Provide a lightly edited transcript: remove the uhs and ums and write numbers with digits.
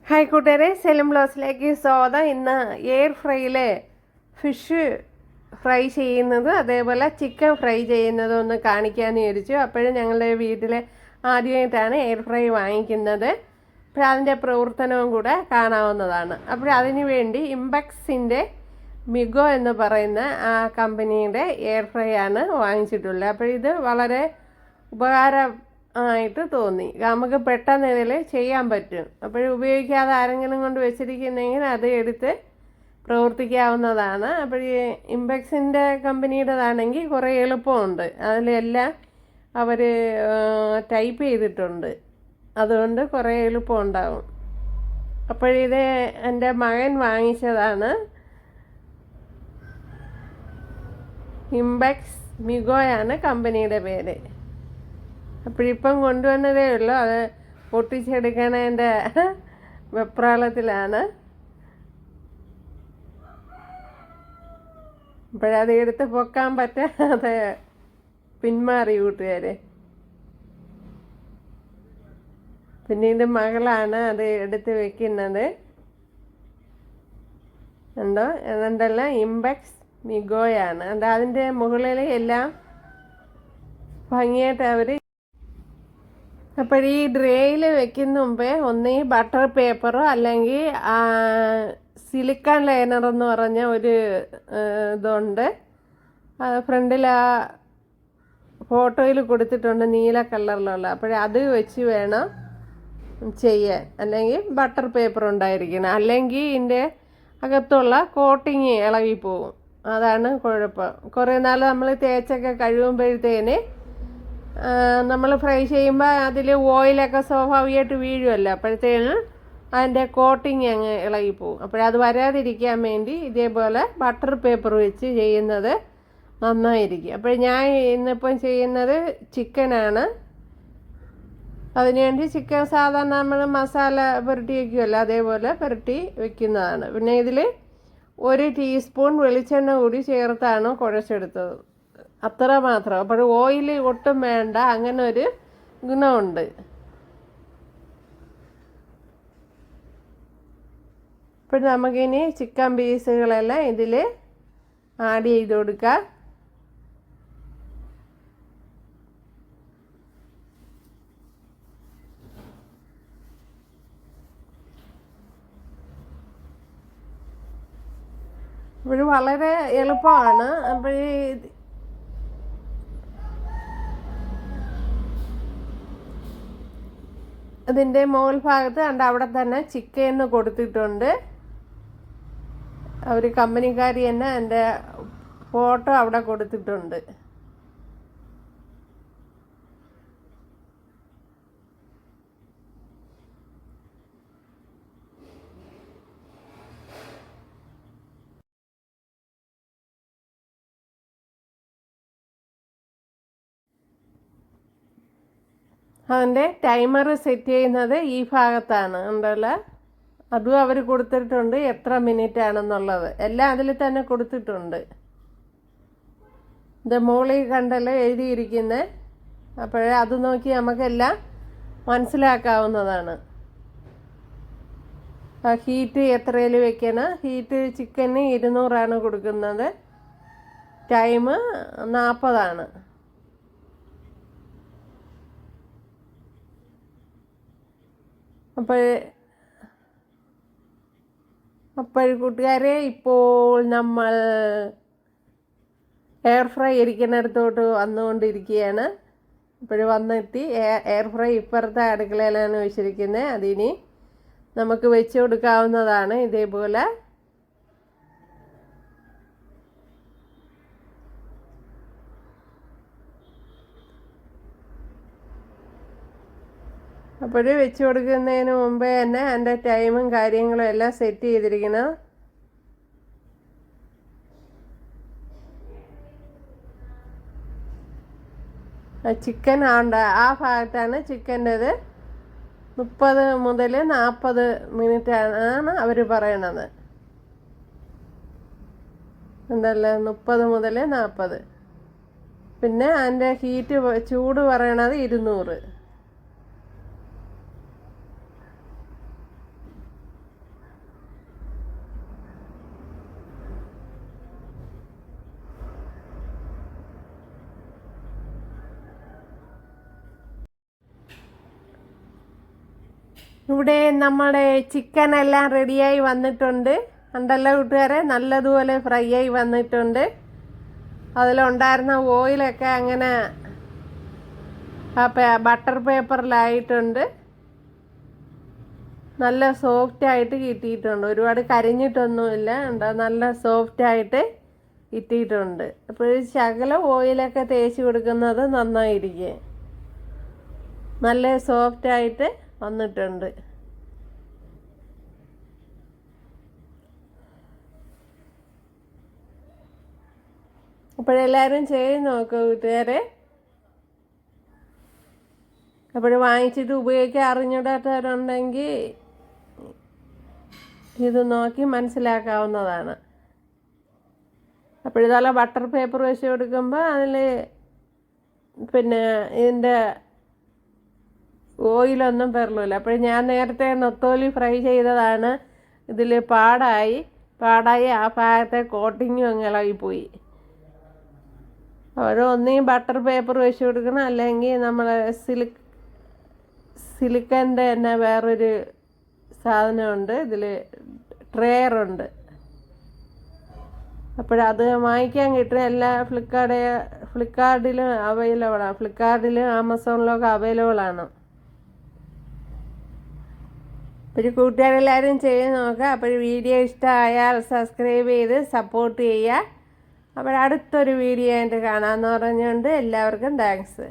Hi കൂട്ടുകാരെ, സെലിം ബ്ലോസിലേക്ക് സ്വാഗതം. ഇന്ന് എയർ ഫ്രൈയിൽ ഫിഷ് ഫ്രൈ ചെയ്യുന്നത് അതേപോലെ ചിക്കൻ ഫ്രൈ ചെയ്യുന്നതും ഒന്ന് കാണിക്കാമെന്ന് വിചാരിച്ചു. അപ്പോഴും ഞങ്ങളുടെ വീട്ടിൽ ആദ്യമായിട്ടാണ് എയർ ഫ്രൈ വാങ്ങിക്കുന്നത്. അപ്പോൾ അതിൻ്റെ പ്രവർത്തനവും കൂടെ കാണാവുന്നതാണ്. അപ്പോൾ അതിന് വേണ്ടി ഇംബെക്സിൻ്റെ മിഗോ എന്ന് പറയുന്ന ആ കമ്പനിയുടെ എയർ ഫ്രൈ ആണ് വാങ്ങിച്ചിട്ടുള്ളത്. അപ്പോൾ ഇത് വളരെ ആയിട്ട് തോന്നി. നമുക്ക് പെട്ടെന്ന് ഇതിൽ ചെയ്യാൻ പറ്റും. അപ്പോൾ ഉപയോഗിക്കാതെ ആരെങ്കിലും കൊണ്ട് വെച്ചിരിക്കുന്നെങ്കിൽ അത് എടുത്ത് പ്രവർത്തിക്കാവുന്നതാണ്. അപ്പോൾ ഈ ഇംബെക്സിൻ്റെ കമ്പനിയുടേതാണെങ്കിൽ കുറേ എളുപ്പമുണ്ട്. അതിലെല്ലാം അവർ ടൈപ്പ് ചെയ്തിട്ടുണ്ട്. അതുകൊണ്ട് കുറേ എളുപ്പമുണ്ടാവും. അപ്പോഴിത് എൻ്റെ മകൻ വാങ്ങിച്ചതാണ്. ഇംബെക്സ് മിഗോയാണ് കമ്പനിയുടെ പേര്. അപ്പോഴിപ്പം കൊണ്ടുവന്നതേ ഉള്ളൂ. അത് പൊട്ടിച്ചെടുക്കണതിൻ്റെ വെപ്രാളത്തിലാണ്. അപ്പോഴത് എടുത്ത് പൊക്കാൻ പറ്റാതെ പിന്മാറി കൂട്ടുകാരെ. പിന്നീട് മകളാണ് അത് എടുത്ത് വെക്കുന്നത്. എന്തോ എന്നുണ്ടല്ല ഇംബെക്സ് മിഗോയാണ്. അതിൻ്റെ മുകളിൽ എല്ലാം ഭംഗിയായിട്ട് അവർ. അപ്പോൾ ഈ ഡ്രേയിൽ വെക്കുന്ന മുമ്പേ ഒന്നീ ബട്ടർ പേപ്പറോ അല്ലെങ്കിൽ സിലിക്കൺ ലൈനർ എന്ന് പറഞ്ഞ ഒരു ഇതുണ്ട്. ഫ്രണ്ടിൽ ആ ഫോട്ടോയിൽ കൊടുത്തിട്ടുണ്ട് നീല കളറിലുള്ള. അത് വെച്ച് വേണം ചെയ്യാൻ. അല്ലെങ്കിൽ ബട്ടർ പേപ്പർ ഉണ്ടായിരിക്കണം. അല്ലെങ്കിൽ ഇതിൻ്റെ അകത്തുള്ള കോട്ടിങ് ഇളകിപ്പോവും. അതാണ് കുഴപ്പം. കുറേ നാൾ നമ്മൾ തേച്ചൊക്കെ കഴുകുമ്പോഴത്തേന് നമ്മൾ ഫ്രൈ ചെയ്യുമ്പോൾ അതിൽ ഓയിലൊക്കെ സ്വാഭാവികമായിട്ട് വീഴുമല്ലോ. അപ്പോഴത്തേന് അതിൻ്റെ കോട്ടിങ് അങ്ങ് ഇളകിപ്പോവും. അപ്പോഴത് വരാതിരിക്കാൻ വേണ്ടി ഇതേപോലെ ബട്ടർ പേപ്പർ വെച്ച് ചെയ്യുന്നത് നന്നായിരിക്കും. അപ്പോൾ ഞാൻ ഇന്നിപ്പം ചെയ്യുന്നത് ചിക്കനാണ്. അതിനുവേണ്ടി ചിക്കൻ സാധാരണ നമ്മൾ മസാല പുരട്ടി വയ്ക്കുമല്ലോ, അതേപോലെ പുരട്ടി വയ്ക്കുന്നതാണ്. പിന്നെ ഇതിൽ 1 ടീസ്പൂൺ വെളിച്ചെണ്ണ കൂടി ചേർത്താണ് കുഴച്ചെടുത്തത്. അത്ര മാത്രം. അപ്പോൾ ഓയിൽ ഒട്ടും വേണ്ട. അങ്ങനെ ഒരു ഗുണമുണ്ട്. അപ്പോൾ നമുക്കിനി ചിക്കൻ പീസുകളെല്ലാം ഇതിൽ ആഡ് ചെയ്ത് കൊടുക്കാം. അപ്പോൾ വളരെ എളുപ്പമാണ്. അപ്പോൾ അതിൻ്റെ മുകൾ ഭാഗത്ത് കണ്ട് അവിടെ തന്നെ ചിക്കൻ കൊടുത്തിട്ടുണ്ട്. അവർ കമ്പനിക്കാരി തന്നെ എൻ്റെ ഫോട്ടോ അവിടെ കൊടുത്തിട്ടുണ്ട്. അതിൻ്റെ ടൈമർ സെറ്റ് ചെയ്യുന്നത് ഈ ഭാഗത്താണ്. ഉണ്ടല്ലോ, അതും അവർ കൊടുത്തിട്ടുണ്ട് എത്ര മിനിറ്റ് ആണെന്നുള്ളത്. എല്ലാം അതിൽ തന്നെ കൊടുത്തിട്ടുണ്ട്. ഇത് മുകളിൽ കണ്ടല്ലോ എഴുതിയിരിക്കുന്നത്. അപ്പോഴേ അത് നോക്കി നമുക്കെല്ലാം മനസ്സിലാക്കാവുന്നതാണ്. ഹീറ്റ് എത്രയിൽ വെക്കണം. ഹീറ്റ് ചിക്കന് 200 കൊടുക്കുന്നത്. ടൈം 40. അപ്പോൾ കൂട്ടുകാരെ, ഇപ്പോൾ നമ്മൾ എയർ ഫ്രൈ ഇരിക്കുന്നിടത്തോട്ട് വന്നുകൊണ്ടിരിക്കുകയാണ്. വന്നെത്തി. എയർ ഫ്രൈ ഇപ്പുറത്തെ അടുക്കളയിലാണ് വെച്ചിരിക്കുന്നത്. അതിനി നമുക്ക് വെച്ച് കൊടുക്കാവുന്നതാണ് ഇതേപോലെ. അപ്പോൾ വെച്ച് കൊടുക്കുന്നതിന് മുമ്പേ തന്നെ അതിൻ്റെ ടൈമും കാര്യങ്ങളും എല്ലാം സെറ്റ് ചെയ്തിരിക്കണം. ചിക്കൻ ആ ഭാഗത്താണ് ചിക്കൻ്റെത്. 30 മുതൽ 40 മിനിറ്റ് ആണ് അവർ പറയണത്. എന്തല്ലേ 30 മുതൽ 40. പിന്നെ അതിൻ്റെ ഹീറ്റ് ചൂട് പറയണത് 200. ഇവിടെ നമ്മുടെ ചിക്കൻ എല്ലാം റെഡിയായി വന്നിട്ടുണ്ട്. ഉണ്ടല്ലോ കൂട്ടുകാരെ, നല്ലതുപോലെ ഫ്രൈ ആയി വന്നിട്ടുണ്ട്. അതിലുണ്ടായിരുന്ന ഓയിലൊക്കെ അങ്ങനെ ആ ബട്ടർ പേപ്പറിലായിട്ടുണ്ട്. നല്ല സോഫ്റ്റായിട്ട് കിട്ടിയിട്ടുണ്ട്. ഒരുപാട് കരിഞ്ഞിട്ടൊന്നുമില്ല. ഉണ്ടോ, നല്ല സോഫ്റ്റായിട്ട് കിട്ടിയിട്ടുണ്ട്. അപ്പോൾ ശകലം ഓയിലൊക്കെ തേച്ച് കൊടുക്കുന്നത് നന്നായിരിക്കും. നല്ല സോഫ്റ്റായിട്ട് വന്നിട്ടുണ്ട്. അപ്പോഴെല്ലാവരും ചെയ്ത് നോക്കുക കൂട്ടുകാരെ. അപ്പോൾ വാങ്ങിച്ചിട്ട് ഉപയോഗിക്കാൻ അറിഞ്ഞിടാത്തവരുണ്ടെങ്കിൽ ഇത് നോക്കി മനസ്സിലാക്കാവുന്നതാണ്. അപ്പോഴിതല്ല ബട്ടർ പേപ്പർ വെച്ച് കൊടുക്കുമ്പോൾ അതിൽ പിന്നെ ഇതിൻ്റെ ഓയിലൊന്നും പെരളില്ല. അപ്പോൾ ഞാൻ നേരത്തെ നൊത്തോലി ഫ്രൈ ചെയ്തതാണ്. ഇതിൽ പാടായി ആ ഭാഗത്തെ കോട്ടിങ്ങും അങ്ങ് ഇളകിപ്പോയി. ഒന്നെങ്കിൽ ബട്ടർ പേപ്പർ വെച്ച് കൊടുക്കണം, അല്ലെങ്കിൽ നമ്മൾ സിലിക്കൻ്റെ തന്നെ വേറൊരു സാധനമുണ്ട്. ഇതിൽ ട്രേയറുണ്ട്. അപ്പോഴത് വാങ്ങിക്കാൻ കിട്ടും. എല്ലാ ഫ്ലിപ്കാർട്ടിലും അവൈലബിളാണ്. ഫ്ലിപ്കാർട്ടിലും ആമസോണിലൊക്കെ അവൈലബിളാണ്. അപ്പോൾ കൂട്ടുകാരെല്ലാവരും ചെയ്ത് നോക്കുക. അപ്പോൾ വീഡിയോ ഇഷ്ടമായാൽ സബ്സ്ക്രൈബ് ചെയ്ത് സപ്പോർട്ട് ചെയ്യുക. അപ്പോൾ അടുത്തൊരു വീഡിയോ ആയിട്ട് കാണാമെന്ന് പറഞ്ഞുകൊണ്ട് എല്ലാവർക്കും താങ്ക്സ്.